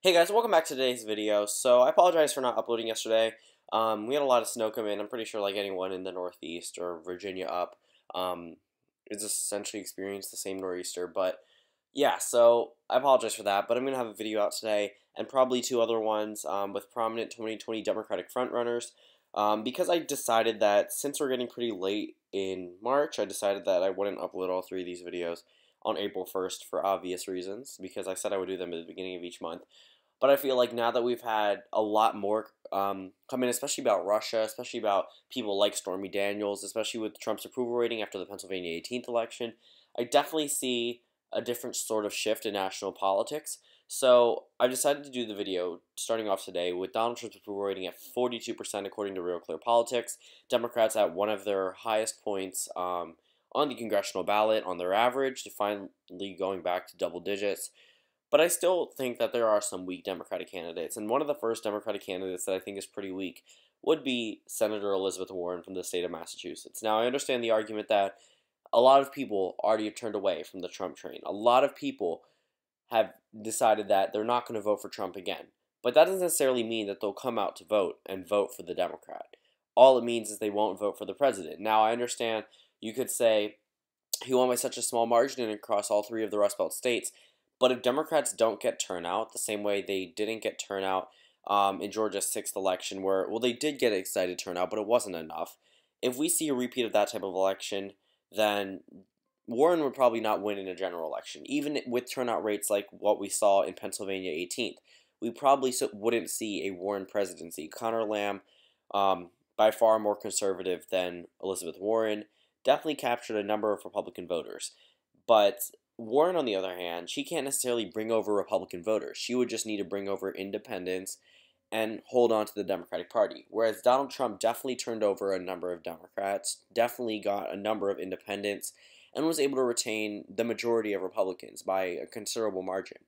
Hey guys, welcome back to today's video. So I apologize for not uploading yesterday. We had a lot of snow come in. I'm pretty sure like anyone in the Northeast or Virginia up um, is essentially experienced the same nor'easter. But yeah, so I apologize for that. But I'm going to have a video out today and probably two other ones with prominent 2020 Democratic frontrunners because I decided that since we're getting pretty late in March, I decided that I wouldn't upload all three of these videos on April 1st for obvious reasons because I said I would do them at the beginning of each month. But I feel like now that we've had a lot more come in, especially about Russia, especially about people like Stormy Daniels, especially with Trump's approval rating after the Pennsylvania 18th election, I definitely see a different sort of shift in national politics. So I've decided to do the video starting off today with Donald Trump's approval rating at 42% according to Real Clear Politics. Democrats at one of their highest points on the congressional ballot on their average to finally going back to double digits. But I still think that there are some weak Democratic candidates, and one of the first Democratic candidates that I think is pretty weak would be Senator Elizabeth Warren from the state of Massachusetts. Now, I understand the argument that a lot of people already have turned away from the Trump train. A lot of people have decided that they're not going to vote for Trump again. But that doesn't necessarily mean that they'll come out to vote and vote for the Democrat. All it means is they won't vote for the president. Now, I understand you could say he won by such a small margin and across all three of the Rust Belt states. But if Democrats don't get turnout the same way they didn't get turnout in Georgia's sixth election, where, well, they did get excited turnout, but it wasn't enough. If we see a repeat of that type of election, then Warren would probably not win in a general election, even with turnout rates like what we saw in Pennsylvania 18th. We probably wouldn't see a Warren presidency. Connor Lamb, by far more conservative than Elizabeth Warren, definitely captured a number of Republican voters. But Warren, on the other hand, she can't necessarily bring over Republican voters. She would just need to bring over independents and hold on to the Democratic Party. Whereas Donald Trump definitely turned over a number of Democrats, definitely got a number of independents, and was able to retain the majority of Republicans by a considerable margin.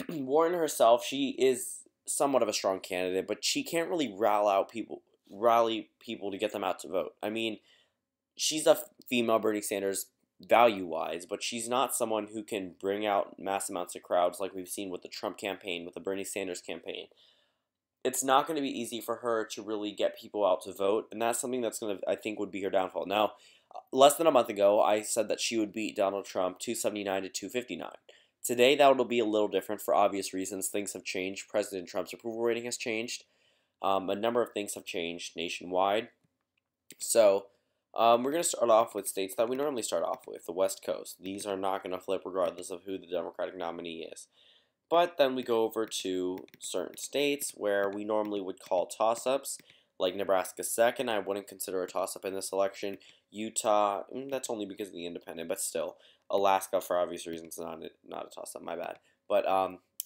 Warren herself, she is somewhat of a strong candidate, but she can't really rally people to get them out to vote. I mean, she's a female Bernie Sanders value-wise, but she's not someone who can bring out mass amounts of crowds like we've seen with the Trump campaign, with the Bernie Sanders campaign. It's not going to be easy for her to really get people out to vote, and that's something that's going to, I think, would be her downfall. Now, less than a month ago, I said that she would beat Donald Trump 279 to 259. Today, that will be a little different for obvious reasons. Things have changed. President Trump's approval rating has changed. A number of things have changed nationwide. So, we're going to start off with states that we normally start off with, the West Coast. These are not going to flip regardless of who the Democratic nominee is. But then we go over to certain states where we normally would call toss-ups, like Nebraska second. I wouldn't consider a toss-up in this election. Utah, that's only because of the independent, but still. Alaska, for obvious reasons, not a toss-up, my bad. But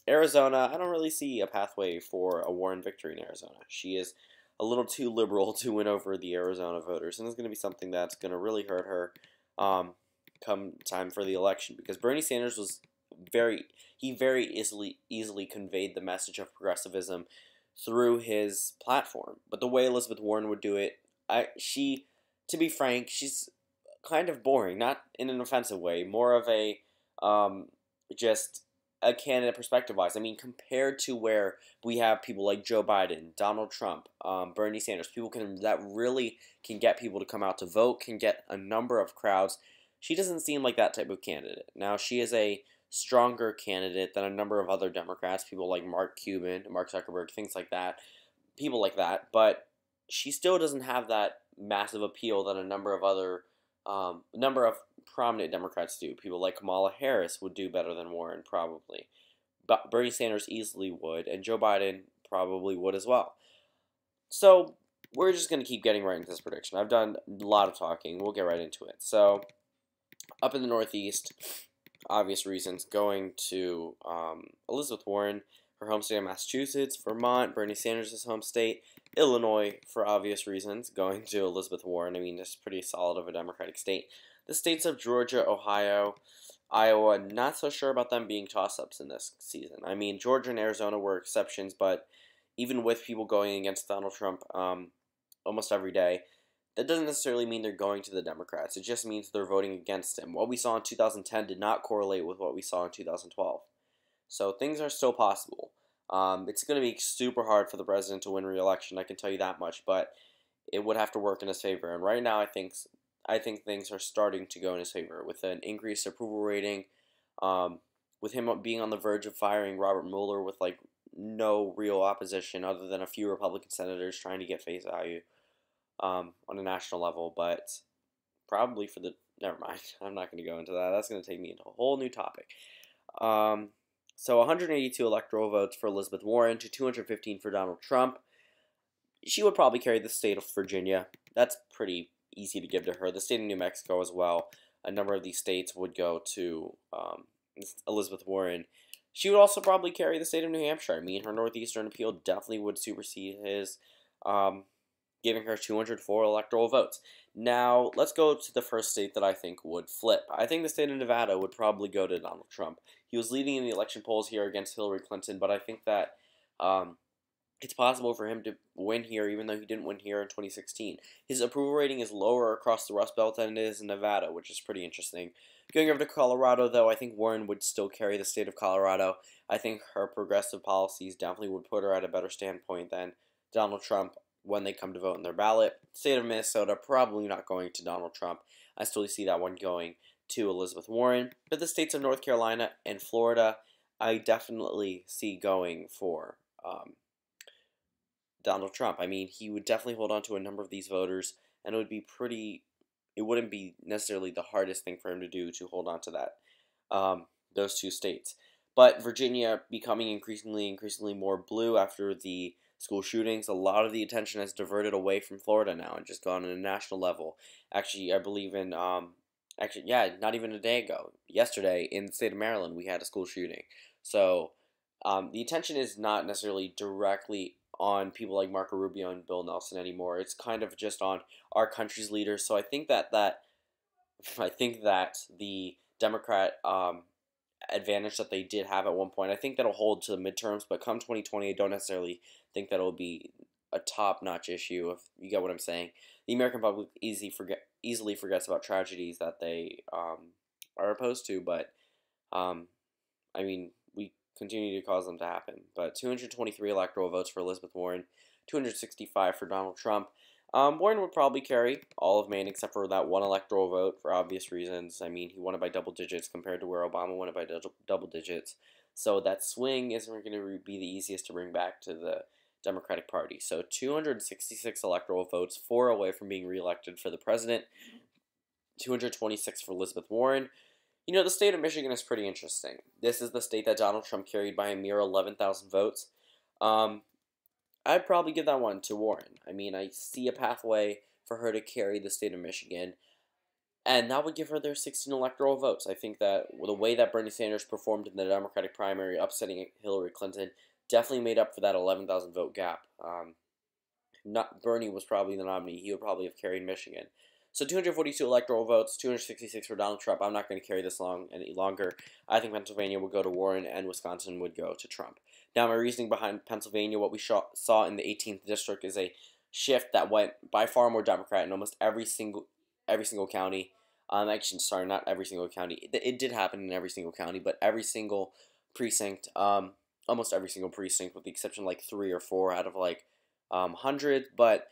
Arizona, I don't really see a pathway for a Warren victory in Arizona. She is a little too liberal to win over the Arizona voters, and it's going to be something that's going to really hurt her come time for the election, because Bernie Sanders was very easily conveyed the message of progressivism through his platform. But the way Elizabeth Warren would do it, to be frank, she's kind of boring, not in an offensive way, more of a just a candidate perspective-wise. I mean, compared to where we have people like Joe Biden, Donald Trump, Bernie Sanders, people that really can get people to come out to vote, can get a number of crowds. She doesn't seem like that type of candidate. Now, she is a stronger candidate than a number of other Democrats, people like Mark Cuban, Mark Zuckerberg, things like that, people like that, but she still doesn't have that massive appeal that a number of prominent Democrats do. People like Kamala Harris would do better than Warren, probably. But Bernie Sanders easily would, and Joe Biden probably would as well. So we're just going to keep getting right into this prediction. I've done a lot of talking. We'll get right into it. So up in the Northeast, obvious reasons, going to Elizabeth Warren, her home state of Massachusetts, Vermont, Bernie Sanders' home state, Illinois, for obvious reasons, going to Elizabeth Warren. I mean, it's pretty solid of a Democratic state. The states of Georgia, Ohio, Iowa, not so sure about them being toss-ups in this season. I mean, Georgia and Arizona were exceptions, but even with people going against Donald Trump almost every day, that doesn't necessarily mean they're going to the Democrats. It just means they're voting against him. What we saw in 2010 did not correlate with what we saw in 2012. So things are still possible. It's going to be super hard for the president to win re-election, I can tell you that much, but it would have to work in his favor. And right now, I think things are starting to go in his favor with an increased approval rating, um, with him being on the verge of firing Robert Mueller with like no real opposition other than a few Republican senators trying to get face value on a national level, but probably for the never mind. I'm not going to go into that. That's going to take me into a whole new topic. Um, so 182 electoral votes for Elizabeth Warren to 215 for Donald Trump. She would probably carry the state of Virginia. That's pretty easy to give to her. The state of New Mexico as well. A number of these states would go to Elizabeth Warren. She would also probably carry the state of New Hampshire. I mean, her Northeastern appeal definitely would supersede his, giving her 204 electoral votes. Now, let's go to the first state that I think would flip. I think the state of Nevada would probably go to Donald Trump. He was leading in the election polls here against Hillary Clinton, but I think that it's possible for him to win here, even though he didn't win here in 2016. His approval rating is lower across the Rust Belt than it is in Nevada, which is pretty interesting. Going over to Colorado, though, I think Warren would still carry the state of Colorado. I think her progressive policies definitely would put her at a better standpoint than Donald Trump when they come to vote in their ballot. State of Minnesota, probably not going to Donald Trump. I still see that one going to Elizabeth Warren. But the states of North Carolina and Florida, I definitely see going for Donald Trump. I mean, he would definitely hold on to a number of these voters, and it wouldn't be necessarily the hardest thing for him to do to hold on to those two states. But Virginia becoming increasingly more blue after the school shootings, a lot of the attention has diverted away from Florida now and just gone on a national level. Actually, I believe in, not even a day ago, yesterday in the state of Maryland, we had a school shooting. So, the attention is not necessarily directly on people like Marco Rubio and Bill Nelson anymore. It's kind of just on our country's leaders. So I think that the Democrat advantage that they did have at one point, I think that'll hold to the midterms. But come 2020, I don't necessarily think that'll be a top-notch issue. If you get what I'm saying, the American public easily forgets about tragedies that they are opposed to. But I mean, we continue to cause them to happen. But 223 electoral votes for Elizabeth Warren, 265 for Donald Trump. Warren would probably carry all of Maine except for that one electoral vote for obvious reasons. I mean, he won it by double digits compared to where Obama won it by double digits. So that swing isn't going to be the easiest to bring back to the Democratic Party. So 266 electoral votes, 4 away from being reelected for the president, 226 for Elizabeth Warren. You know, the state of Michigan is pretty interesting. This is the state that Donald Trump carried by a mere 11,000 votes. I'd probably give that one to Warren. I mean, I see a pathway for her to carry the state of Michigan, and that would give her their 16 electoral votes. I think that the way that Bernie Sanders performed in the Democratic primary, upsetting Hillary Clinton, definitely made up for that 11,000 vote gap. Not Bernie was probably the nominee. He would probably have carried Michigan. So 242 electoral votes, 266 for Donald Trump. I'm not going to carry this any longer. I think Pennsylvania would go to Warren and Wisconsin would go to Trump. Now, my reasoning behind Pennsylvania, what we saw in the 18th district is a shift that went by far more Democrat in almost every single county. Actually, sorry, not every single county. It did happen in every single county, but every single precinct, almost every single precinct, with the exception of like 3 or 4 out of like 100. But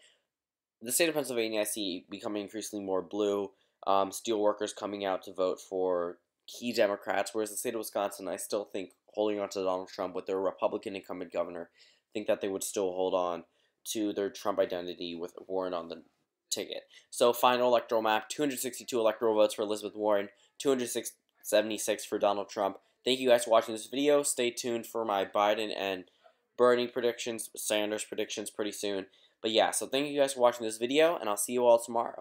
the state of Pennsylvania, I see becoming increasingly more blue. Steelworkers coming out to vote for key Democrats, whereas the state of Wisconsin, I still think holding on to Donald Trump with their Republican incumbent governor, think that they would still hold on to their Trump identity with Warren on the ticket. So final electoral map, 262 electoral votes for Elizabeth Warren, 276 for Donald Trump. Thank you guys for watching this video. Stay tuned for my Biden and Bernie predictions, Sanders predictions pretty soon. But yeah, so thank you guys for watching this video, and I'll see you all tomorrow.